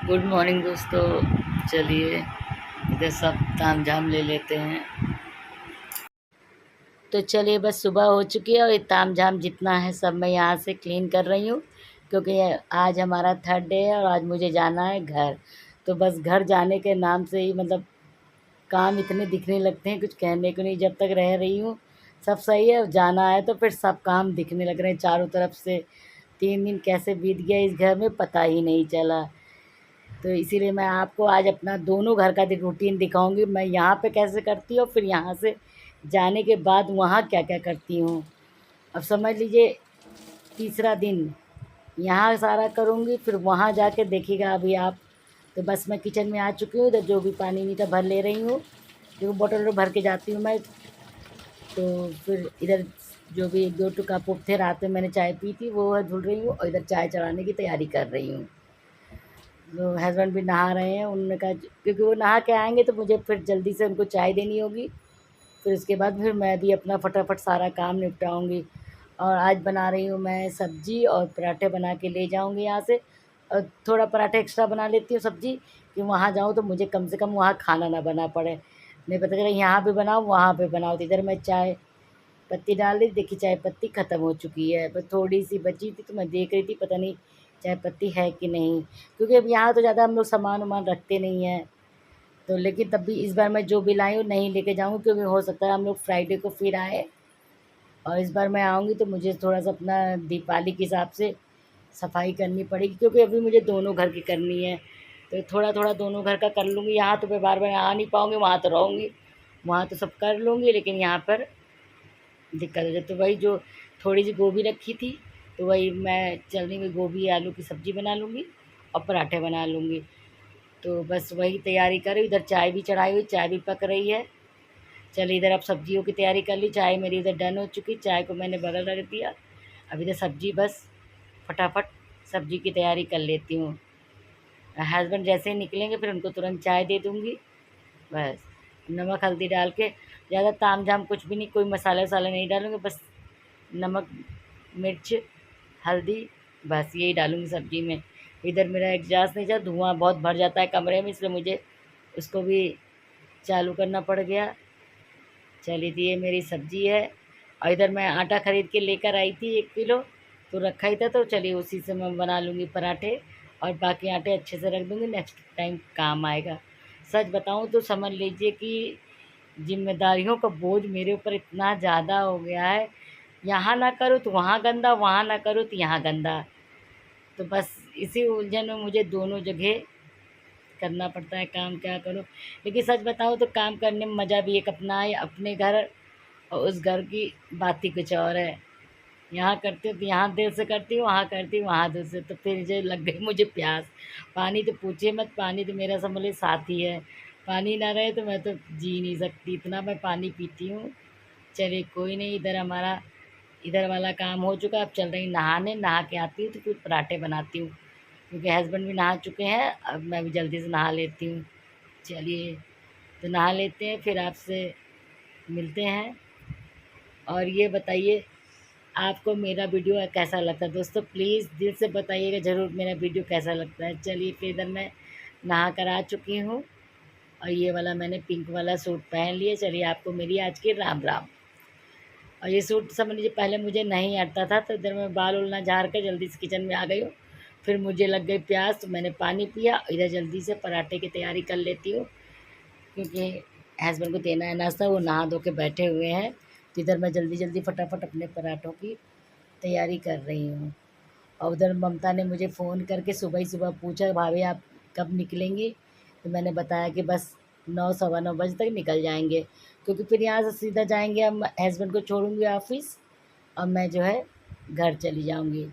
Good morning दोस्तों। चलिए इधर सब ताम झाम ले लेते हैं। तो चलिए बस सुबह हो चुकी है और ये ताम झाम जितना है सब मैं यहाँ से क्लीन कर रही हूँ, क्योंकि आज हमारा थर्ड डे है और आज मुझे जाना है घर। तो बस घर जाने के नाम से ही मतलब काम इतने दिखने लगते हैं, कुछ कहने को नहीं। जब तक रह रही हूँ सब सही है, जाना है तो फिर सब काम दिखने लग रहे हैं चारों तरफ से। 3 दिन कैसे बीत गया इस घर में पता ही नहीं चला। तो इसीलिए मैं आपको आज अपना दोनों घर का रूटीन दिखाऊंगी, मैं यहाँ पे कैसे करती हूँ, फिर यहाँ से जाने के बाद वहाँ क्या क्या करती हूँ। अब समझ लीजिए तीसरा दिन यहाँ सारा करूँगी, फिर वहाँ जाके देखिएगा अभी आप। तो बस मैं किचन में आ चुकी हूँ, इधर जो भी पानी नहीं था भर ले रही हूँ, क्योंकि बोतल भर के जाती हूँ मैं। तो फिर इधर जो भी 1-2 कप उप थे, रात में मैंने चाय पी थी वो है धुल रही हूँ, और इधर चाय चढ़ाने की तैयारी कर रही हूँ। तो हस्बैंड भी नहा रहे हैं, उन्होंने कहा क्योंकि वो नहा के आएंगे तो मुझे फिर जल्दी से उनको चाय देनी होगी। फिर उसके बाद फिर मैं भी अपना फटाफट सारा काम निपटाऊंगी। और आज बना रही हूँ मैं सब्ज़ी और पराठे बना के ले जाऊंगी यहाँ से। और थोड़ा पराठा एक्स्ट्रा बना लेती हूँ सब्ज़ी, कि वहाँ जाऊँ तो मुझे कम से कम वहाँ खाना ना बना पड़े। नहीं पता चला यहाँ पे बनाओ वहाँ पे बनाओ। तो इधर मैं चाय पत्ती डाल दी, देखी चाय पत्ती ख़त्म हो चुकी है, बस थोड़ी सी बची थी तो मैं देख रही थी पता नहीं चाय पत्ती है कि नहीं, क्योंकि अब यहाँ तो ज़्यादा हम लोग सामान वामान रखते नहीं हैं। तो लेकिन तब भी इस बार मैं जो भी लाई हूँ नहीं लेके जाऊँगी, क्योंकि हो सकता है हम लोग फ्राइडे को फिर आए। और इस बार मैं आऊँगी तो मुझे थोड़ा सा अपना दीपावली के हिसाब से सफाई करनी पड़ेगी, क्योंकि अभी मुझे दोनों घर की करनी है। तो थोड़ा थोड़ा दोनों घर का कर लूँगी। यहाँ तो मैं बार बार आ नहीं पाऊँगी, वहाँ तो रहूँगी, वहाँ तो सब कर लूँगी, लेकिन यहाँ पर दिक्कत हो जाए। तो वही जो थोड़ी सी गोभी रखी थी, तो वही मैं चलनी में गोभी आलू की सब्ज़ी बना लूँगी और पराठे बना लूँगी। तो बस वही तैयारी कर रही हूँ। इधर चाय भी चढ़ाई हुई, चाय भी पक रही है। चलिए इधर अब सब्जियों की तैयारी कर ली, चाय मेरी इधर डन हो चुकी, चाय को मैंने बगल रख दिया। अब इधर सब्ज़ी बस फटाफट सब्ज़ी की तैयारी कर लेती हूँ। हस्बैंड जैसे ही निकलेंगे फिर उनको तुरंत चाय दे दूँगी। बस नमक हल्दी डाल के, ज़्यादा ताम झाम कुछ भी नहीं, कोई मसाला वसाला नहीं डालूँगी, बस नमक मिर्च हल्दी, बस यही डालूँगी सब्ज़ी में। इधर मेरा एग्जॉस्ट नहीं चला, धुआं बहुत भर जाता है कमरे में, इसलिए मुझे उसको भी चालू करना पड़ गया। चलिए तो ये मेरी सब्ज़ी है। और इधर मैं आटा ख़रीद के लेकर आई थी 1 किलो, तो रखा ही था, तो चलिए उसी से मैं बना लूँगी पराठे। और बाकी आटे अच्छे से रख दूँगी, नेक्स्ट टाइम काम आएगा। सच बताऊँ तो समझ लीजिए कि ज़िम्मेदारियों का बोझ मेरे ऊपर इतना ज़्यादा हो गया है, यहाँ ना करो तो वहाँ गंदा, वहाँ ना करो तो यहाँ गंदा। तो बस इसी उलझन में मुझे दोनों जगह करना पड़ता है काम, क्या करूँ। लेकिन सच बताऊँ तो काम करने में मज़ा भी एक अपना है, अपने घर और उस घर की बात ही कुछ और है। यहाँ करती हूँ तो यहाँ दिल से करती हूँ, वहाँ करती हूँ वहाँ दिल से। तो फिर जो लग गई मुझे प्यास, पानी तो पूछिए मत, पानी तो मेरा समझ लीजिए साथी है। पानी ना रहे तो मैं तो जी नहीं सकती, इतना मैं पानी पीती हूँ। चलिए कोई नहीं, इधर हमारा इधर वाला काम हो चुका, अब चल रही नहाने, नहा के आती हूँ तो फिर पराठे बनाती हूँ, क्योंकि हस्बैंड भी नहा चुके हैं, अब मैं भी जल्दी से नहा लेती हूँ। चलिए तो नहा लेते हैं, फिर आपसे मिलते हैं। और ये बताइए आपको मेरा वीडियो कैसा लगता है दोस्तों, प्लीज़ दिल से बताइएगा ज़रूर मेरा वीडियो कैसा लगता है। चलिए फिर इधर मैं नहा कर आ चुकी हूँ, और ये वाला मैंने पिंक वाला सूट पहन लिया। चलिए आपको मेरी आज की राम राम। और ये सूट समझ लीजिए पहले मुझे नहीं आता था, तो इधर मैं बाल उल ना झाड़ कर जल्दी से किचन में आ गई हूँ। फिर मुझे लग गई प्यास तो मैंने पानी पिया, इधर जल्दी से पराठे की तैयारी कर लेती हूँ, क्योंकि हस्बैंड को देना है नाश्ता, वो नहा धो के बैठे हुए हैं। तो इधर मैं जल्दी जल्दी फटाफट अपने पराठों की तैयारी कर रही हूँ। और उधर ममता ने मुझे फ़ोन करके सुबह ही सुबह पूछा, भाभी आप कब निकलेंगी। तो मैंने बताया कि बस 9 सवा 9 बजे तक निकल जाएंगे, क्योंकि फिर यहाँ से सीधा जाएंगे, हम हस्बैंड को छोड़ूंगी ऑफिस और मैं जो है घर चली जाऊँगी।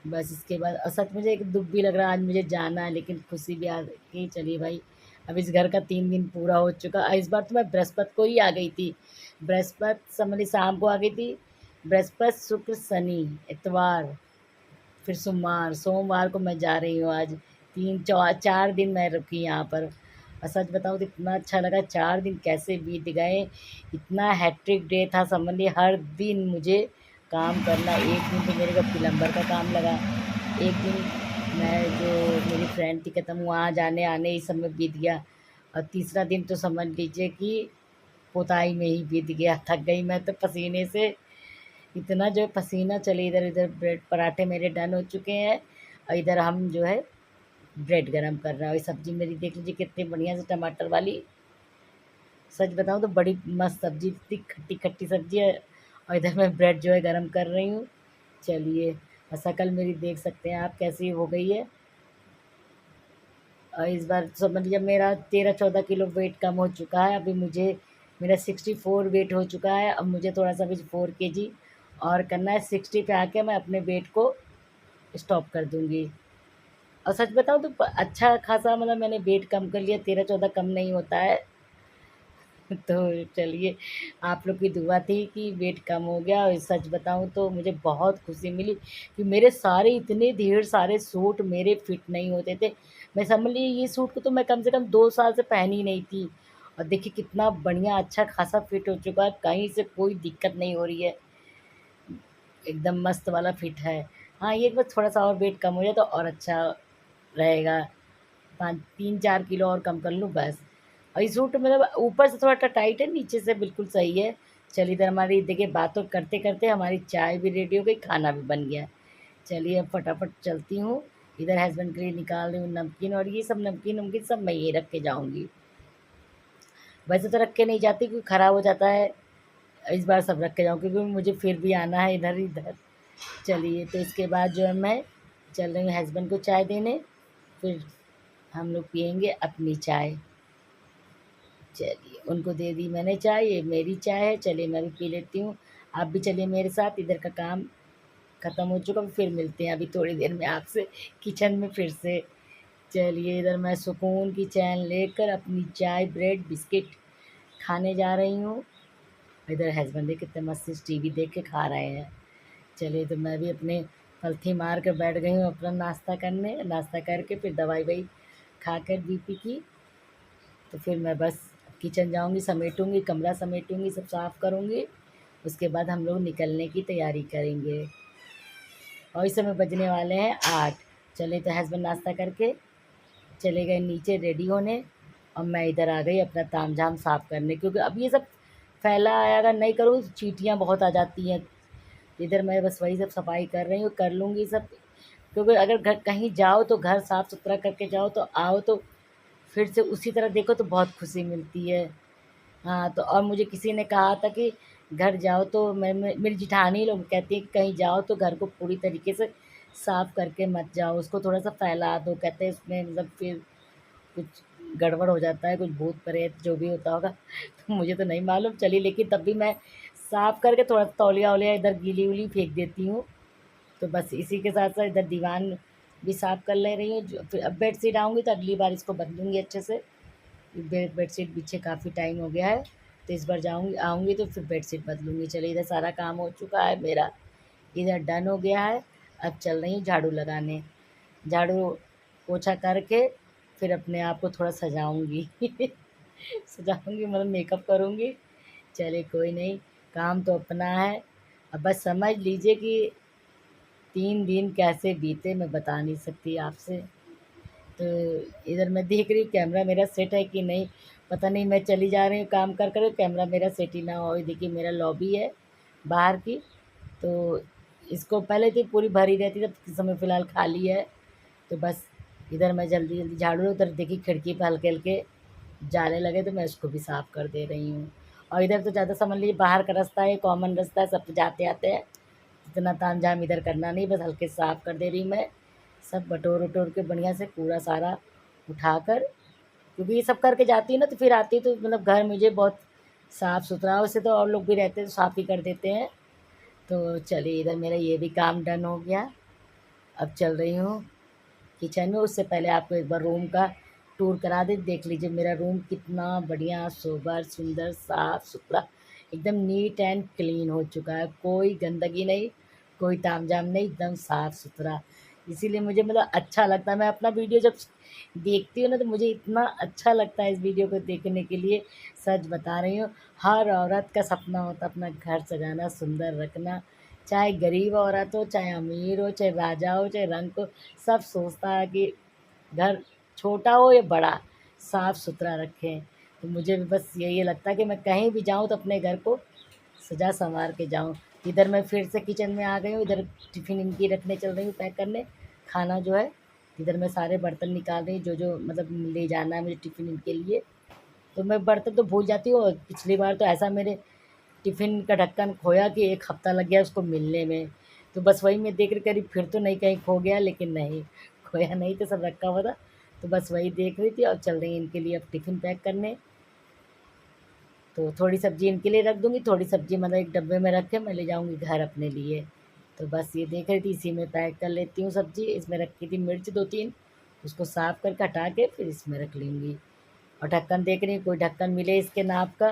बस इसके बाद और सच मुझे एक दुख भी लग रहा है, आज मुझे जाना है, लेकिन खुशी भी आ गई। चलिए भाई अब इस घर का 3 दिन पूरा हो चुका। इस बार तो मैं बृहस्पति को ही आ गई थी, बृहस्पति समझ ली शाम को आ गई थी। बृहस्पति शुक्र शनि इतवार, फिर सोमवार को मैं जा रही हूँ आज। 4 दिन मैं रुकी यहाँ पर। और सच बताऊँ तो इतना अच्छा लगा, 4 दिन कैसे बीत गए। इतना हैट्रिक डे था, समझ लीजिए हर दिन मुझे काम करना। एक दिन तो मेरे को प्लम्बर का काम लगा, एक दिन मैं जो मेरी फ्रेंड थी खत्म, वहाँ जाने आने ही सब में बीत गया। और तीसरा दिन तो समझ लीजिए कि पुताई में ही बीत गया। थक गई मैं तो पसीने से, इतना जो है पसीना चले। इधर इधर ब्रेड पराठे मेरे डन हो चुके हैं और इधर हम जो है ब्रेड गरम कर रहे हैं। और ये सब्ज़ी मेरी देख लीजिए कितनी बढ़िया से टमाटर वाली, सच बताऊँ तो बड़ी मस्त सब्ज़ी, इतनी खट्टी खट्टी सब्ज़ी है। और इधर मैं ब्रेड जो है गरम कर रही हूँ। चलिए, और शक्ल मेरी देख सकते हैं आप कैसी हो गई है। और इस बार समझ लीजिए मेरा 13-14 किलो वेट कम हो चुका है। अभी मुझे मेरा 64 वेट हो चुका है। अब मुझे थोड़ा सा भी 4 kg और करना है। 60 पे आके मैं अपने वेट को स्टॉप कर दूँगी। और सच बताऊँ तो अच्छा खासा मतलब मैंने वेट कम कर लिया, 13-14 कम नहीं होता है। तो चलिए, आप लोग की दुआ थी कि वेट कम हो गया। और सच बताऊँ तो मुझे बहुत खुशी मिली कि मेरे सारे इतने ढेर सारे सूट मेरे फिट नहीं होते थे। मैं समझ लीजिए ये सूट को तो मैं कम से कम 2 साल से पहनी नहीं थी। और देखिए कितना बढ़िया अच्छा खासा फिट हो चुका है, कहीं से कोई दिक्कत नहीं हो रही है, एकदम मस्त वाला फिट है। हाँ, ये बस थोड़ा-सा और वेट कम हो जाए तो और अच्छा रहेगा। 5 3-4 किलो और कम कर लूँ बस। और ये सूट मतलब ऊपर से थोड़ा टाइट है, नीचे से बिल्कुल सही है। चलिए, इधर हमारी देखिए बातों करते-करते हमारी चाय भी रेडी हो गई, खाना भी बन गया। चलिए अब फटाफट चलती हूँ। इधर हस्बैंड के लिए निकाल रही हूँ नमकीन, और ये सब नमकीन-वमकीन सब मैं यहीं रख के जाऊँगी। वैसे तो रख के नहीं जाती क्योंकि खराब हो जाता है। इस बार सब रख के जाऊँ क्योंकि मुझे फिर भी आना है इधर-इधर। चलिए, तो इसके बाद जो है मैं चल रही हूँ हस्बैंड को चाय देने, फिर हम लोग पिएँगे अपनी चाय। चलिए, उनको दे दी मैंने चाय, ये मेरी चाय है। चलिए मैं भी पी लेती हूँ। आप भी चलिए मेरे साथ, इधर का काम ख़त्म हो चुका, फिर मिलते हैं अभी थोड़ी देर में आपसे किचन में फिर से। चलिए, इधर मैं सुकून की चैन लेकर अपनी चाय, ब्रेड, बिस्किट खाने जा रही हूँ। इधर हस्बैंड देखिए कितने मस्त से टीवी देख के खा रहे हैं। चलिए, तो मैं भी अपने पलथी मार कर बैठ गई हूँ अपना नाश्ता करने। नाश्ता करके फिर दवाई-ववाई खाकर बीपी की, तो फिर मैं बस किचन जाऊँगी, समेटूँगी, कमरा समेटूँगी, सब साफ़ करूँगी। उसके बाद हम लोग निकलने की तैयारी करेंगे। और इस समय बजने वाले हैं 8। चले, तो हस्बैंड नाश्ता करके चले गए नीचे रेडी होने, और मैं इधर आ गई अपना तामझाम साफ़ करने, क्योंकि अब ये सब फैला है, अगर नहीं करूँ चींटियाँ बहुत आ जाती हैं। इधर मैं बस वही सब सफाई कर रही हूँ, कर लूँगी सब। क्योंकि अगर घर कहीं जाओ तो घर साफ़ सुथरा करके जाओ, तो आओ तो फिर से उसी तरह देखो तो बहुत खुशी मिलती है। हाँ, तो और मुझे किसी ने कहा था कि घर जाओ तो मैं मेरी जेठानी लोग कहती है कि कहीं जाओ तो घर को पूरी तरीके से साफ़ करके मत जाओ, उसको थोड़ा-सा फैला दो। कहते हैं उसमें मतलब फिर कुछ गड़बड़ हो जाता है, कुछ भूत-प्रेत जो भी होता होगा। तो मुझे तो नहीं मालूम, चलिए लेकिन तब भी मैं साफ़ करके थोड़ा तौलिया-वौलिया इधर गीली-वूली फेंक देती हूँ। तो बस इसी के साथ-साथ इधर दीवान भी साफ़ कर ले रही हूँ। जो फिर अब बेडशीट आऊँगी तो अगली बार इसको बदलूँगी अच्छे से। बेडशीट बिछे काफ़ी टाइम हो गया है, तो इस बार आऊँगी तो फिर बेडशीट बदलूँगी। चलिए, इधर सारा काम हो चुका है मेरा, इधर डन हो गया है। अब चल रही हूँ झाड़ू लगाने। झाड़ू पोछा करके फिर अपने आप को थोड़ा सजाऊँगी। सजाऊँगी मतलब मेकअप करूँगी। चलिए कोई नहीं, काम तो अपना है। अब बस समझ लीजिए कि 3 दिन कैसे बीते मैं बता नहीं सकती आपसे। तो इधर मैं देख रही हूँ कैमरा मेरा सेट है कि नहीं, पता नहीं। मैं चली जा रही हूँ काम कर कर, कैमरा मेरा सेट ही ना हो। ये देखिए मेरा लॉबी है बाहर की, तो इसको पहले थी पूरी भरी रहती थी, इस समय फ़िलहाल खाली है। तो बस इधर मैं जल्दी जल्दी झाड़ू, उधर देखिए खिड़की पे हल्के हल्के जाले लगे तो मैं उसको भी साफ़ कर दे रही हूँ। और इधर तो ज़्यादा समझ लीजिए बाहर का रास्ता है, कॉमन रास्ता है, सब तो जाते आते हैं, इतना तामझाम इधर करना नहीं, बस हल्के से साफ़ कर दे रही हूँ मैं। सब बटोर-वटोर के बढ़िया से कूड़ा सारा उठाकर, क्योंकि ये सब करके जाती हूँ ना तो फिर आती हूँ तो मतलब घर मुझे बहुत साफ़-सुथरा, वैसे तो और लोग भी रहते हैं तो साफ़ ही कर देते हैं। तो चलिए, इधर मेरा ये भी काम डन हो गया। अब चल रही हूँ किचन में। उससे पहले आपको एक बार रूम का टूर करा दें। देख लीजिए मेरा रूम कितना बढ़िया, सोबर, सुंदर, साफ़-सुथरा, एकदम नीट एंड क्लीन हो चुका है। कोई गंदगी नहीं, कोई तामझाम नहीं, एकदम साफ़-सुथरा। इसीलिए मुझे मतलब अच्छा लगता है। मैं अपना वीडियो जब देखती हूँ ना तो मुझे इतना अच्छा लगता है इस वीडियो को देखने के लिए, सच बता रही हूँ। हर औरत का सपना होता है अपना घर सजाना, सुंदर रखना, चाहे गरीब औरत हो, चाहे अमीर हो, चाहे राजा हो, चाहे रंक हो, सब सोचता है कि घर छोटा हो या बड़ा, साफ़ सुथरा रखें। तो मुझे भी बस यही लगता है कि मैं कहीं भी जाऊँ तो अपने घर को सजा संवार के जाऊँ। इधर मैं फिर से किचन में आ गई हूँ, इधर टिफ़िन इनकी रखने चल रही हूँ पैक करने, खाना जो है। इधर मैं सारे बर्तन निकाल रही हूँ, जो मतलब ले जाना है मुझे टिफ़िन इनके लिए। तो मैं बर्तन तो भूल जाती हूँ, और पिछली बार तो ऐसा मेरे टिफ़िन का ढक्कन खोया कि 1 हफ़्ता लग गया उसको मिलने में। तो बस वही मैं देख रही करीब फिर तो नहीं कहीं खो गया, लेकिन नहीं, खोया नहीं था, सब रखा हुआ था। तो बस वही देख रही थी और चल रही इनके लिए अब टिफ़िन पैक करने। तो थोड़ी सब्ज़ी इनके लिए रख दूँगी, थोड़ी सब्ज़ी मतलब एक डब्बे में रख के मैं ले जाऊँगी घर अपने लिए। तो बस ये देख रही थी, इसी में पैक कर लेती हूँ सब्ज़ी। इसमें रखी थी मिर्च 2-3, उसको साफ़ करके हटा के फिर इसमें रख लूँगी। और ढक्कन देख रही हूँ कोई ढक्कन मिले इसके नाप का।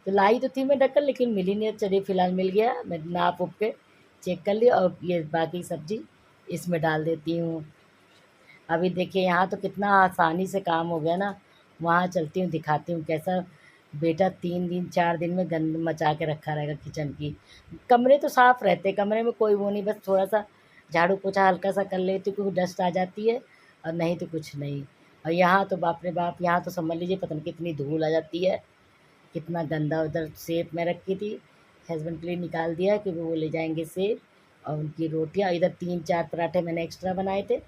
तो लाई तो थी मैं ढक्कन, लेकिन मिली नहीं। चलिए फ़िलहाल मिल गया, मैं नाप उप के चेक कर लिया और ये बाकी सब्ज़ी इसमें डाल देती हूँ। अभी देखिए यहाँ तो कितना आसानी से काम हो गया ना। वहाँ चलती हूँ, दिखाती हूँ कैसा बेटा 3 दिन 4 दिन में गंद मचा के रखा रहेगा किचन की। कमरे तो साफ़ रहते, कमरे में कोई वो नहीं, बस थोड़ा-सा झाड़ू पोछा हल्का सा कर लेती हूँ क्योंकि डस्ट आ जाती है, और नहीं तो कुछ नहीं। और यहाँ तो बाप रे बाप! यहाँ तो समझ लीजिए पता नहीं कितनी धूल आ जाती है, कितना गंदा। उधर सेब में रखी थी, हस्बैंड के लिए निकाल दिया कि वो ले जाएँगे सेब और उनकी रोटियाँ। इधर 3-4 पराठे मैंने एक्स्ट्रा बनाए थे,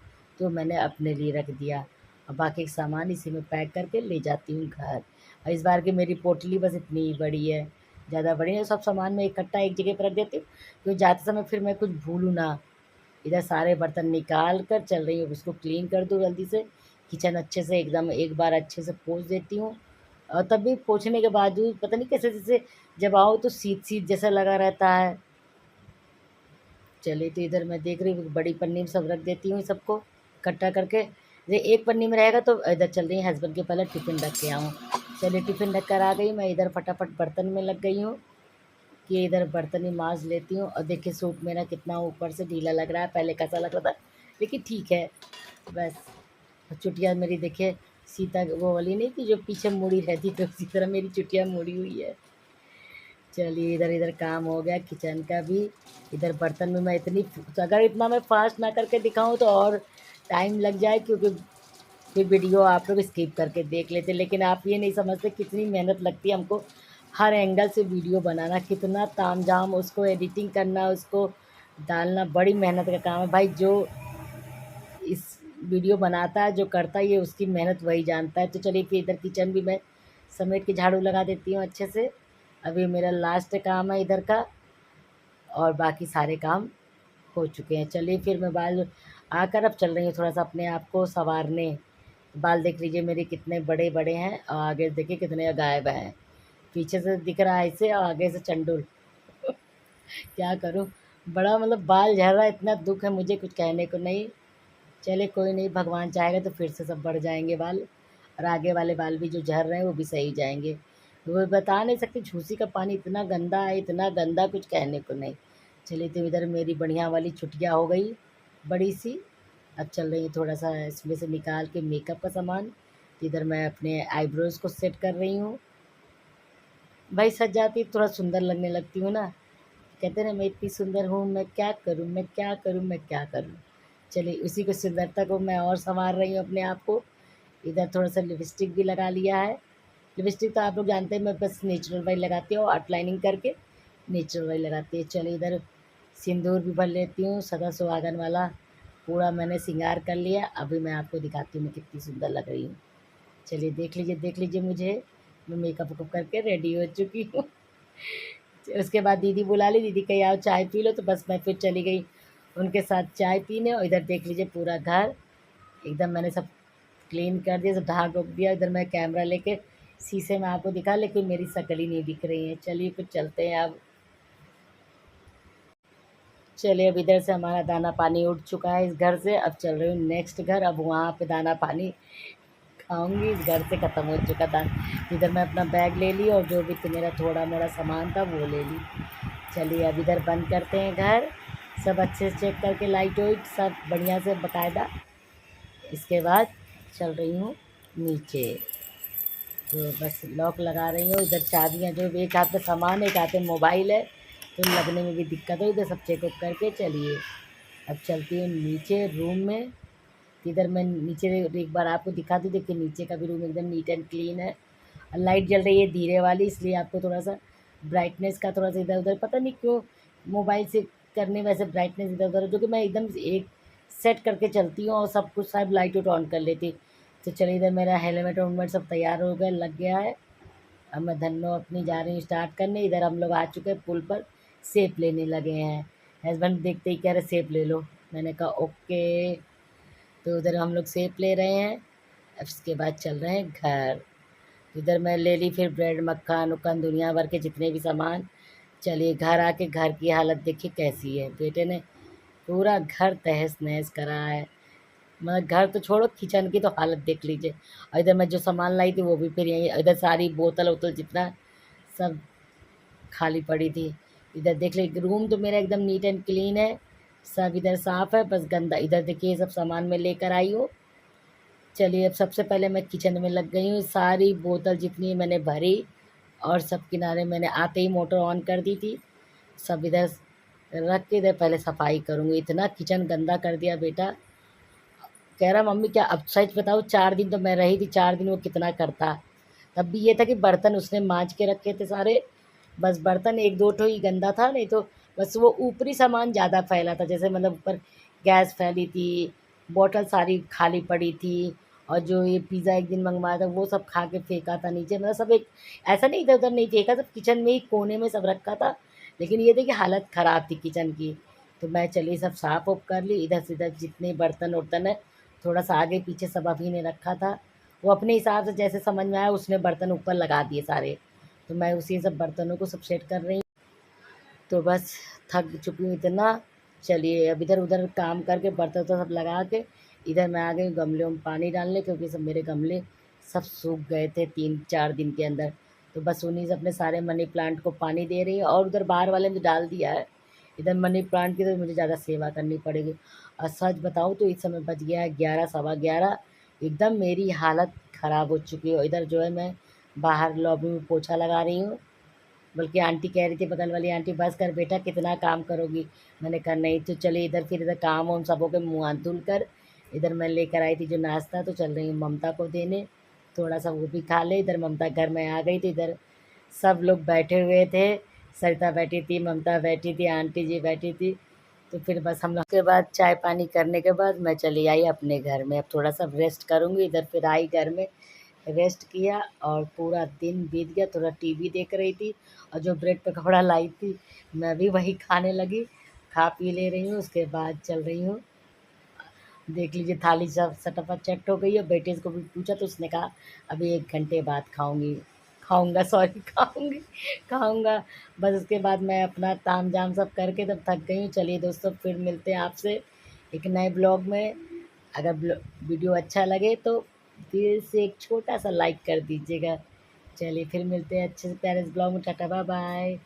तो मैंने अपने लिए रख दिया, और बाकी का सामान इसी में पैक करके ले जाती हूँ घर। और इस बार की मेरी पोटली बस इतनी ही बड़ी है, ज़्यादा बड़ी नहीं। सब सामान मैं इकट्ठा एक जगह पर रख देती हूँ, क्योंकि जाते समय फिर मैं कुछ भूलूँ ना। इधर सारे बर्तन निकाल कर चल रही हूँ, उसको क्लीन कर दूँ जल्दी से। किचन अच्छे से एकदम एक बार अच्छे से पोंछ देती हूँ, और तब भी पोंछने के बावजूद पता नहीं कैसे, जैसे जब आओ तो शीत-शीत जैसा लगा रहता है। चलिए, तो इधर मैं देख रही हूँ बड़ी पन्नी में सब रख देती हूँ सबको इकट्ठा करके। ये एक पन्नी में रहेगा तो इधर चल रही है हस्बैंड के पहले टिफ़िन रख के आऊँ। चलिए, टिफ़िन रख कर आ गई, मैं इधर फटाफट बर्तन में लग गई हूँ कि इधर बर्तन ही माँज लेती हूँ। और देखिए सूट मेरा कितना ऊपर से ढीला लग रहा है, पहले कैसा लग रहा था, लेकिन ठीक है बस। चुटिया मेरी देखिए, सीता वो वाली नहीं थी जो पीछे मुड़ी रहती, तो उसी तरह मेरी चुटिया मुड़ी हुई है। चलिए, इधर-इधर काम हो गया किचन का भी। इधर बर्तन में मैं इतनी अगर इतना मैं फ़ास्ट ना करके दिखाऊँ तो और टाइम लग जाए, क्योंकि फिर वीडियो आप लोग स्किप करके देख लेते। लेकिन आप ये नहीं समझते कितनी मेहनत लगती है हमको हर एंगल से वीडियो बनाना, कितना तामझाम, उसको एडिटिंग करना, उसको डालना, बड़ी मेहनत का काम है भाई। जो इस वीडियो बनाता है, जो करता है, ये उसकी मेहनत वही जानता है। तो चलिए, फिर इधर किचन भी मैं समेट के झाड़ू लगा देती हूँ अच्छे से। अभी मेरा लास्ट काम है इधर का, और बाकी सारे काम हो चुके हैं। चलिए, फिर मैं बाल आकर अब चल रही हूँ थोड़ा-सा अपने आप को सँवारने। बाल देख लीजिए मेरे कितने बड़े-बड़े हैं, और आगे देखिए कितने गायब हैं। पीछे से दिख रहा है ऐसे और आगे से चंडुल। क्या करूँ? बड़ा मतलब बाल झड़ रहा है, इतना दुःख है मुझे, कुछ कहने को नहीं। चलिए, कोई नहीं, भगवान चाहेगा तो फिर से सब बढ़ जाएँगे बाल, और आगे वाले बाल भी जो झड़ रहे हैं वो भी सही जाएँगे। वो बता नहीं सकती, झूसी का पानी इतना गंदा है, इतना गंदा, कुछ कहने को नहीं। चलिए, तो इधर मेरी बढ़िया वाली छुट्टियाँ हो गई बड़ी-सी। अब चल रही हूँ थोड़ा-सा इसमें से निकाल के मेकअप का सामान। तो इधर मैं अपने आईब्रोज़ को सेट कर रही हूँ। भाई सज जाती थोड़ा सुंदर लगने लगती हूँ ना। कहते हैं ना, मैं इतनी सुंदर हूँ, मैं क्या करूँ, मैं क्या करूँ, मैं क्या करूँ? चलिए, उसी को सुंदरता को मैं और सँवार रही हूँ अपने आप को। इधर थोड़ा-सा लिपस्टिक भी लगा लिया है। लिपस्टिक तो आप लोग जानते हैं मैं बस नेचुरल वाली लगाती हूँ, आउटलाइनिंग करके नेचुरल वाली लगाती हूँ। चलिए, इधर सिंदूर भी भर लेती हूँ, सदा सुहागन वाला पूरा मैंने श्रृंगार कर लिया। अभी मैं आपको दिखाती हूँ मैं कितनी सुंदर लग रही हूँ। चलिए, देख लीजिए मुझे, मैं मेकअप वेकअप करके रेडी हो चुकी हूँ। उसके बाद दीदी बुला ली, दीदी कही आओ चाय पी लो, तो बस मैं फिर चली गई उनके साथ चाय पीने। और इधर देख लीजिए पूरा घर एकदम मैंने सब क्लीन कर दिया, सब ढाक-ढूक दिया। इधर मैं कैमरा लेके शीशे में आपको दिखा, लेकिन मेरी शक्ल ही नहीं दिख रही है। चलिए, फिर चलते हैं अब। चलिए, अब इधर से हमारा दाना पानी उठ चुका है इस घर से। अब चल रही हूँ नेक्स्ट घर, अब वहाँ पे दाना पानी खाऊँगी। इस घर से ख़त्म हो चुका था। इधर मैं अपना बैग ले ली और जो भी मेरा थोड़ा-मोड़ा सामान था वो ले ली। चलिए, अब इधर बंद करते हैं घर, सब अच्छे से चेक करके लाइट-वाइट सब बढ़िया से बाकायदा। इसके बाद चल रही हूँ नीचे, तो बस लॉक लगा रही हूँ। इधर चाबियाँ, जो एक हाथ में सामान है, एक हाथ में मोबाइल है, तो लगने में भी दिक्कत हो। इधर सब चेकअप करके चलिए अब चलती हूँ नीचे रूम में। इधर मैं नीचे एक बार आपको दिखा दूँ, देखिए नीचे का भी रूम एकदम नीट एंड क्लीन है। और लाइट जल रही है धीरे वाली, इसलिए आपको थोड़ा सा ब्राइटनेस का थोड़ा सा इधर उधर पता नहीं क्यों मोबाइल से करने वैसे ब्राइटनेस इधर उधर, जो कि मैं एकदम एक सेट करके चलती हूँ और सब कुछ सब लाइट उट ऑन कर लेती। तो चलिए इधर मेरा हेलमेट वेलमेट सब तैयार हो गया, लग गया है। अब मैं धन्नो अपनी जा रही हूँ स्टार्ट करने। इधर हम लोग आ चुके हैं पुल पर, सेप लेने लगे हैं। हस्बैंड देखते ही कह रहे सेप ले लो, मैंने कहा ओके। तो उधर हम लोग सेप ले रहे हैं। अब इसके बाद चल रहे हैं घर। इधर मैं ले ली फिर ब्रेड मक्खन उक्खन दुनिया भर के जितने भी सामान। चलिए घर आके घर की हालत देखिए कैसी है। बेटे ने पूरा घर तहस नहस करा है। मतलब घर तो छोड़ो, किचन की तो हालत देख लीजिए। और इधर मैं जो सामान लाई थी वो भी फिर यहीं, इधर सारी बोतल वोतल जितना सब खाली पड़ी थी। इधर देख लीजिए रूम तो मेरा एकदम नीट एंड क्लीन है, सब इधर साफ़ है, बस गंदा। इधर देखिए ये सब सामान मैं लेकर आई हूँ। चलिए अब सबसे पहले मैं किचन में लग गई हूँ। सारी बोतल जितनी मैंने भरी और सब किनारे मैंने आते ही मोटर ऑन कर दी थी। सब इधर रख के इधर पहले सफाई करूँगी। इतना किचन गंदा कर दिया बेटा, कह रहा मम्मी क्या। अब सच बताऊँ 4 दिन तो मैं रही थी, 4 दिन वो कितना करता। तब भी ये था कि बर्तन उसने मांज के रखे थे सारे, बस बर्तन एक दो ठो ही गंदा था, नहीं तो बस वो ऊपरी सामान ज़्यादा फैला था। जैसे मतलब ऊपर गैस फैली थी, बॉटल सारी खाली पड़ी थी, और जो ये पिज़्ज़ा एक दिन मंगवाया था वो सब खा के फेंका था नीचे। मतलब सब एक ऐसा नहीं इधर उधर नहीं फेंका, सब किचन में ही कोने में सब रखा था। लेकिन ये थी कि हालत ख़राब थी किचन की। तो मैं चली सब साफ़ उफ कर ली। इधर से इधर जितने बर्तन वर्तन है थोड़ा सा आगे पीछे सब अभी ने रखा था। वो अपने हिसाब से जैसे समझ में आया उसने बर्तन ऊपर लगा दिए सारे। तो मैं उसी सब बर्तनों को सब सेट कर रही हूँ। तो बस थक चुकी हूँ इतना। चलिए अब इधर उधर काम करके बर्तन तो सब लगा के इधर मैं आ गई हूँ गमलों में पानी डालने, क्योंकि सब मेरे गमले सब सूख गए थे 3-4 दिन के अंदर। तो बस उन्हीं से अपने सारे मनी प्लांट को पानी दे रही हूँ। और उधर बाहर वाले में जो डाल दिया है, इधर मनी प्लांट की तो मुझे ज़्यादा सेवा करनी पड़ेगी। और सच बताऊँ तो इस समय बज गया है 11 सवा 11। एकदम मेरी हालत ख़राब हो चुकी है। इधर जो है मैं बाहर लॉबी में पोछा लगा रही हूँ। बल्कि आंटी कह रही थी बगल वाली आंटी बस कर बेटा कितना काम करोगी। मैंने कहा नहीं। तो चलिए इधर फिर इधर काम वाम सबों के मुँह हाथ धुल कर इधर मैं लेकर आई थी जो नाश्ता, तो चल रही हूँ ममता को देने। थोड़ा सा वो भी खा ले। इधर ममता घर में आ गई थी। इधर सब लोग बैठे हुए थे, सरिता बैठी थी, ममता बैठी थी, आंटी जी बैठी थी। तो फिर बस हम लोग के बाद चाय पानी करने के बाद मैं चली आई अपने घर में। अब थोड़ा सा रेस्ट करूँगी। इधर फिर आई घर में, रेस्ट किया और पूरा दिन बीत गया। थोड़ा टीवी देख रही थी और जो ब्रेड पकौड़ा लाई थी मैं भी वही खाने लगी। खा पी ले रही हूँ, उसके बाद चल रही हूँ। देख लीजिए थाली सब सटाफट चट हो गई है। बेटे को भी पूछा तो उसने कहा अभी 1 घंटे बाद खाऊंगी, खाऊंगा सॉरी खाऊंगी, खाऊंगा। बस उसके बाद मैं अपना ताम झाम सब करके तब थक गई हूँ। चलिए दोस्तों फिर मिलते हैं आपसे एक नए ब्लॉग में। अगर वीडियो अच्छा लगे तो दिल से एक छोटा सा लाइक कर दीजिएगा। चलिए फिर मिलते हैं अच्छे से प्यारे से ब्लॉग में। Ta-ta bye bye.